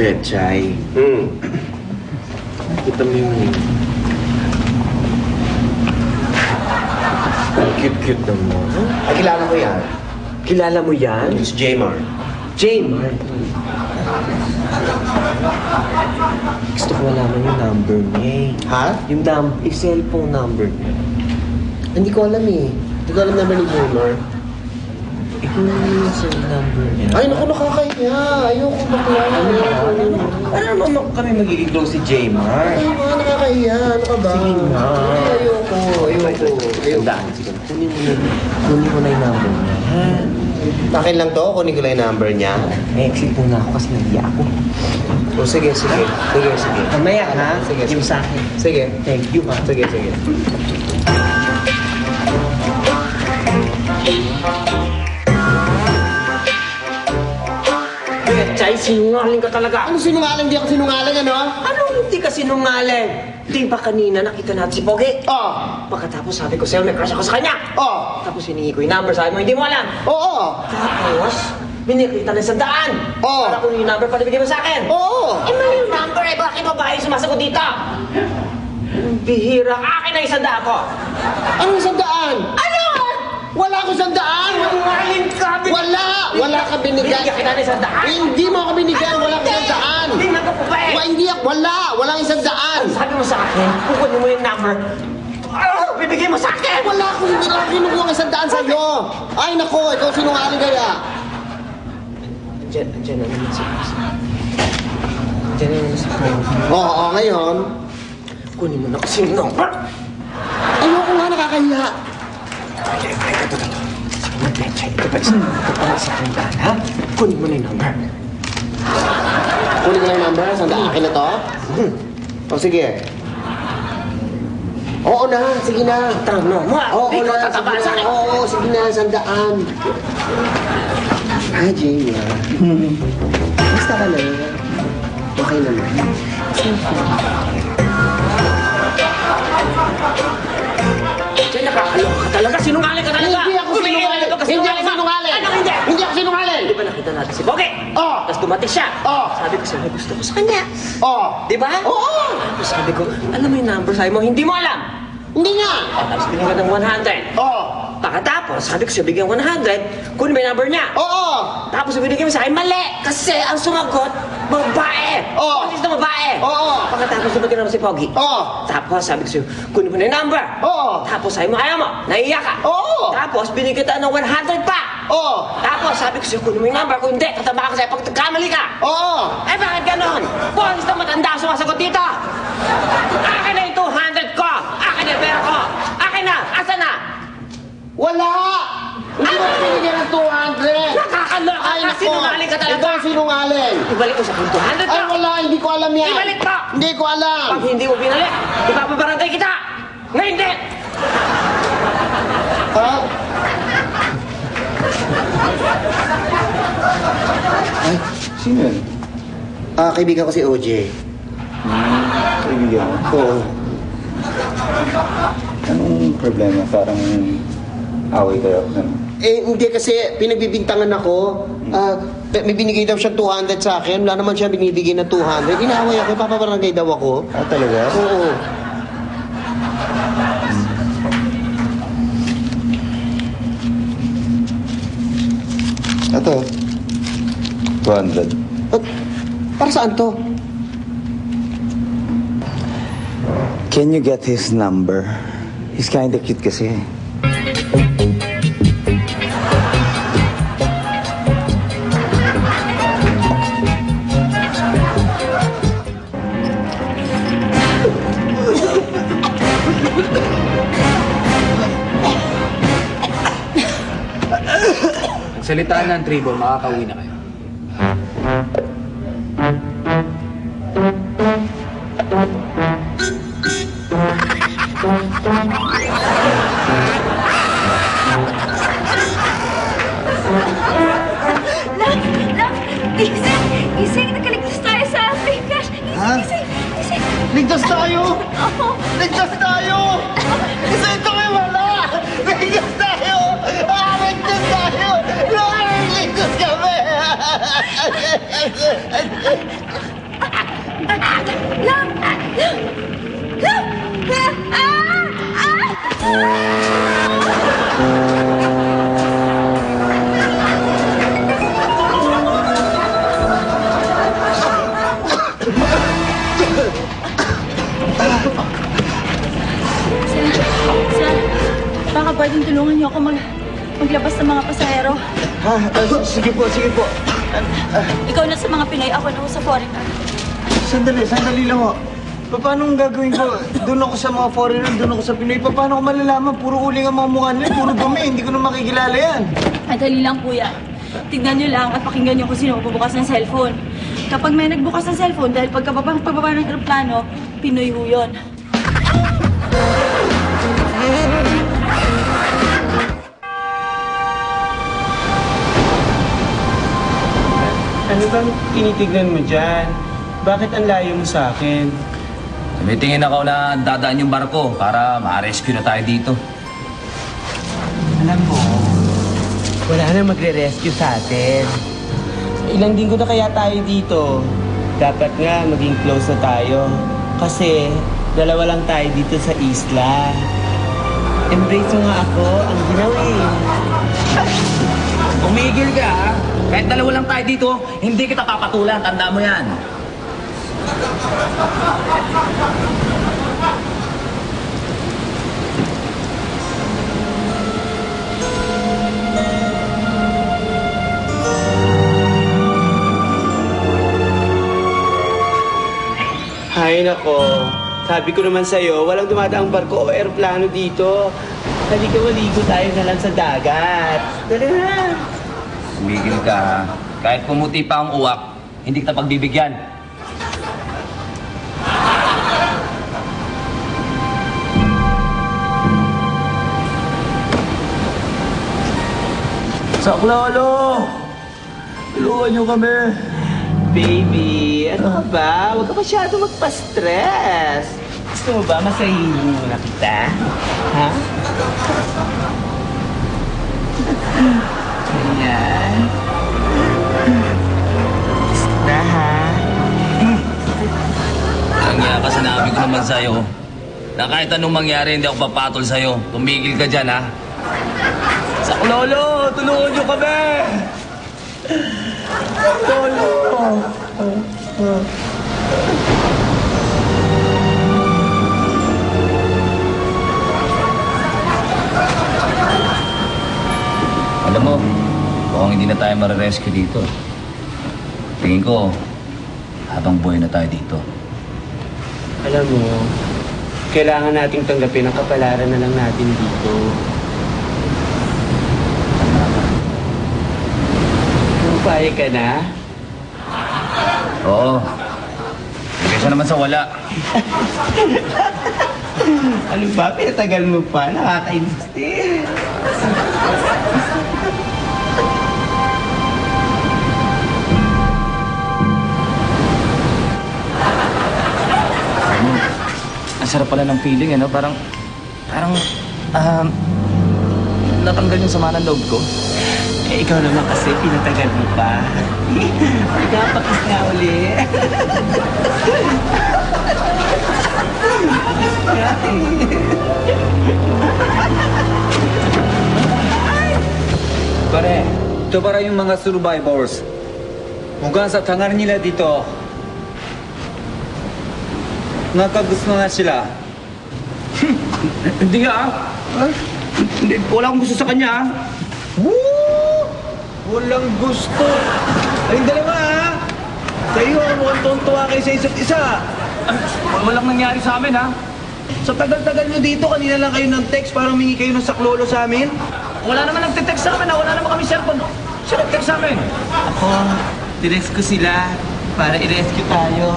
Pechay. Kita mo yung... Cute-cute naman. Ay, kilala ko yan. Kilala mo yan? Si Jaymar. Jaymar? Gusto ko malaman yung number niya eh. Ha? Yung cellphone number niya. Hindi ko alam eh. Hindi ko alam naman ni Jaymar. Ikaw yung cell number niya. Ay, naku, nakakahiya. Ayoko bakla. Ano naman kami magiging close si Jaymar? Ay, mga nakakahiya. Ano ka ba? Sige nga. Ayoko. Sandaan, sige. Kunin mo na yung number niya, ha? Akin lang to. Kunin ko lang yung number niya. Exit muna ako kasi nahiya ako. O, sige. Mamaya, ha? Sige. Yung sa akin. Sige. Thank you, ha? Sige. Chay, sinungaling ka talaga. Ano sinungaling? Hindi ako sinungaling, ano? Anong hindi ka sinungaling? Di ba kanina nakita natin si Pogi? Oo. Pagkatapos sabi ko sa'yo, may crush ako sa kanya. Oo. Tapos hiningi ko yung number, sabi mo, hindi mo alam. Oo. Tapos, binikita na 100. Oo. Para kung yung number, pala bigay mo sa akin. Oo. Eh, mali yung number eh. Bakit babae yung sumasagot dito? Bihira. Akin na 100 ko. Anong 100? Ano? Wala akong 100! Sinungaling ka. Wala ka binigyan. Binigyan kita ng 100. Hindi mo ako binigyan. Wala akong 100. Hindi na ka pa ba eh. Hindi, walang 100. Sabi mo sa akin, kukunin mo yung number. Bibigay mo sa akin. Wala akong hindi lang kinukuha ng 100 sa'yo. Ay, nako, ikaw sinungaling kaya. Diyan na naman si Pisa. Diyan na naman si Pisa. Oo, ngayon. Kunin mo na kasi yung number. Ayoko nga, nakakahiya. Ito. Ito pa sa tandaan, ha? Kunin mo na yung number. Kunin ko lang yung number. Sandaan, akin na to. O, sige. Oo na, sige na. Tanong mo, Oo hindi ko na, tatabaan sa akin. Oo, sige na, 100. Jay, basta ka na. Okay naman. Diyan nakakaloka ka talaga. Sinungaling ka talaga. Hindi ako sinungaling. Hindi ako sinungaling. Ano hindi? Hindi ako sinungaling. Di ba nakita natin si Pogi? Oo. Tapos dumating siya. Oo. Sabi ko sa'yo, may gusto ko sa kanya. Oo. Di ba? Oo. Tapos sabi ko, alam mo yung number, sabi mo, hindi mo alam. Hindi nga. Tapos binigyan ka ng 100. Oo. Pagkatapos, sabi ko siya, bigyan ko ng 100, kunin mo yung number niya. Oo. Tapos binigyan mo sa akin, mali! Kasi ang sumagot, babae! Oo. Kasi na babae! Oo. Pagkatapos dumating naman si Pogi. Oo. Tapos sabi ko sa'yo, kunin mo na yung number. Oo. Tapos sabi mo, ayaw mo, naiiyak ka. Oo. Tapos binigyan kita ng 100 pa. Oo. Tapos sabi ko sa'yo, kunin mo yung number. Kung hindi, tatama ka sa'yo pag kamali ka. Oo. Eh bakit ganon? Bonis na matanda ang sumasagot dito. Akin na yung 200 ko. Akin na yung pera ko. Akin na. Asa na? Wala! Hindi mo pinigyan ng 200! Nakakaloka ka. nako. Sinungaling ka talaga. Ikaw sinungaling! Ibalik ko sa 200 Ay, ko. wala, hindi ko alam yan! Ibalik mo! Hindi ko alam! Pag hindi mo binalik, ipapabarangay kita! Ngayon din! Ha? Ay, sino yun? Kaibigan ko si OJ. Kaibigan mo? Oo. Anong problema? Parang away kayo? Hindi kasi pinagbibintangan ako. May binigay daw siyang 200 sa akin. Wala naman siya binibigay na 200. Inaaway ako, papabarangay daw ako. Ah, talaga? Oo. Ito. 200. Para saan to? Can you get his number? He's kinda cute kasi. Salitaan ng tribo, makakauwi na kayo. Gising! Nakaligtas tayo sa Africa! Gising! Ligtas tayo! Oo! Ligtas tayo! Isa ito may wala! Ligtas tayo! Ligtas tayo! Ligtas kami! Love! Love! Love! Sir, baka pwedeng tulungan niyo ako maglabas ng mga pasahero. Sige po, sige po. Ikaw na sa mga Pinoy, ako na sa foreigner. Sandali lang ho. Paano ang gagawin ko? Doon ako sa mga foreigner, doon ako sa Pinoy. Paano ko malalaman? Puro uling ang mga mukha nila, puro dumi. Hindi ko na makikilala yan. Madali lang po yan. Tignan niyo lang at pakinggan niyo kung sino magbubukas ng cellphone. Kapag may nagbukas ng cellphone, dahil pagkababa ng aeroplano, Pinoy ho yun. Ano bang tinitignan mo dyan? Bakit ang layo mo sa akin? Tumitingin ako na dadaan yung barko para ma-rescue na tayo dito. Alam mo, wala na magre-rescue sa atin. Ilang linggo na kaya tayo dito. Dapat nga maging close na tayo. Kasi dalawa lang tayo dito sa isla. Embrace mo nga ako, ang ginawin. Umigil ka, ha? Kahit dalawa lang tayo dito, hindi kita papatulan. Tanda mo yan. Hay nako, sabi ko naman sa'yo, walang dumadaang barko o eroplano dito. Halika, maligo tayo na lang sa dagat. Dali na. Umigil ka, ha? Kahit pumuti pa ang uwak, hindi kita pagbibigyan. Saklolo! Tulungan niyo kami. Baby, ano ka ba? Huwag ka masyado magpa-stress. Gusto mo ba masahihin mo na kita? Ha? Ayan. Na ha? Ang yaka, sinabi ko naman sa'yo na kahit anong mangyari, hindi ako papatol sa'yo. Tumigil ka dyan, ha? Saklolo! Tulungan niyo kami! Saklolo! Alam mo, mukhang hindi na tayo marirescue dito. Tingin ko, habang buhay na tayo dito. Alam mo, kailangan nating tanggapin ang kapalaran na lang natin dito. Pumapayag ka na? Oo. Kesa naman sa wala. Ano ba? Pinatagal mo pa? Nakakainis din. Ang sarap pala ng feeling, ano? Parang, natanggal yung sama ng loob ko. Eh, ikaw naman kasi pinatagal mo pa. Nagkapakis nga uli. Pare, ito para yung mga survivors. Mukhang sa tangan nila dito, nakagusto na sila. Hindi nga, Hindi, wala akong gusto sa kanya, Woo! Walang gusto. Ayun dalawa, ha? Kayo, mukhang tuwan-tuwa kayo sa isa't isa. Walang nangyari sa amin, ha? Sa tagal-tagal nyo dito, kanina lang kayo ng text para humingi kayo ng saklolo sa amin. Wala naman nagtitext sa amin, ha? Wala naman kami cellphone. Siya nagtext sa amin. Ako, dinext ko sila para i-rescue tayo.